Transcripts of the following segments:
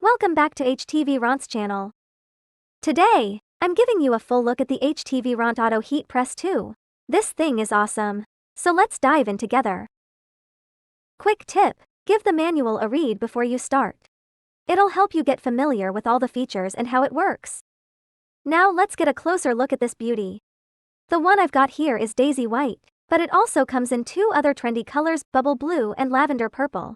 Welcome back to HTVRONT's channel. Today, I'm giving you a full look at the HTVRONT Auto Heat Press 2. This thing is awesome. So let's dive in together. Quick tip, give the manual a read before you start. It'll help you get familiar with all the features and how it works. Now let's get a closer look at this beauty. The one I've got here is daisy white, but it also comes in two other trendy colors, bubble blue and lavender purple.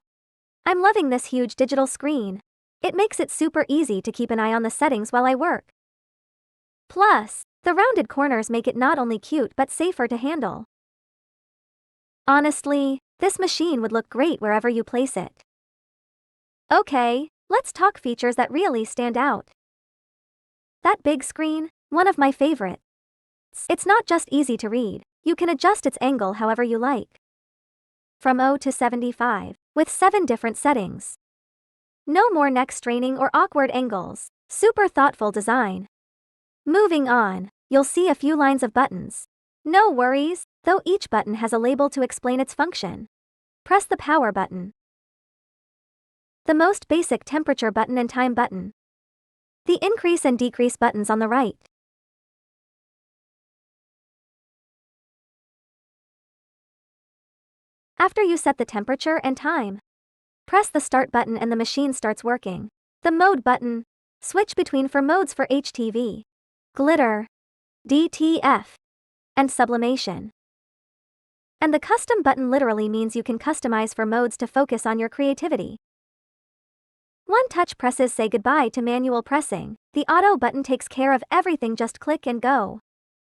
I'm loving this huge digital screen. It makes it super easy to keep an eye on the settings while I work. Plus, the rounded corners make it not only cute but safer to handle. Honestly, this machine would look great wherever you place it. Okay, let's talk features that really stand out. That big screen, one of my favorites. It's not just easy to read, you can adjust its angle however you like. From 0 to 75, with 7 different settings. No more neck straining or awkward angles, super thoughtful design. Moving on, you'll see a few lines of buttons. No worries, though each button has a label to explain its function. Press the power button. The most basic temperature button and time button. The increase and decrease buttons on the right. After you set the temperature and time, press the start button and the machine starts working. The mode button, switch between for modes for HTV, glitter, DTF, and sublimation. And the custom button literally means you can customize for modes to focus on your creativity. One-touch presses say goodbye to manual pressing. The auto button takes care of everything, just click and go.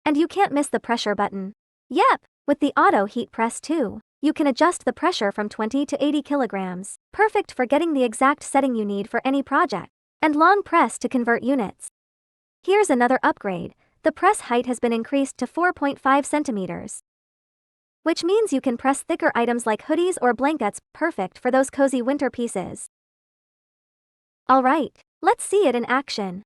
And you can't miss the pressure button. Yep, with the auto heat press too. You can adjust the pressure from 20 to 80 kilograms, perfect for getting the exact setting you need for any project, and long press to convert units. Here's another upgrade, the press height has been increased to 4.5 centimeters. Which means you can press thicker items like hoodies or blankets, perfect for those cozy winter pieces. Alright, let's see it in action.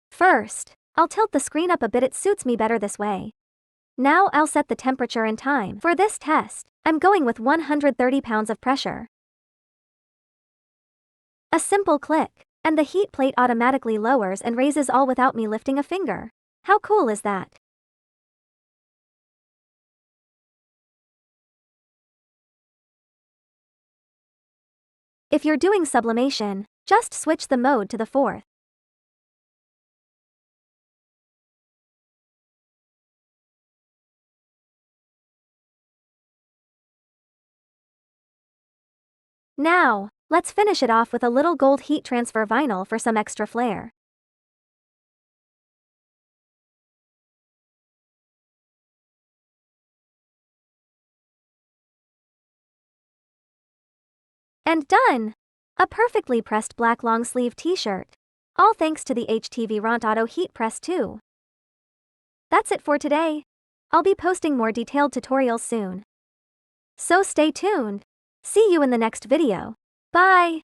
First, I'll tilt the screen up a bit, it suits me better this way. Now I'll set the temperature and time. For this test, I'm going with 130 pounds of pressure. A simple click, and the heat plate automatically lowers and raises all without me lifting a finger. How cool is that? If you're doing sublimation, just switch the mode to the 4th. Now, let's finish it off with a little gold heat transfer vinyl for some extra flair. And done! A perfectly pressed black long-sleeve t-shirt. All thanks to the HTVRONT Auto Heat Press 2. That's it for today. I'll be posting more detailed tutorials soon. So stay tuned. See you in the next video. Bye!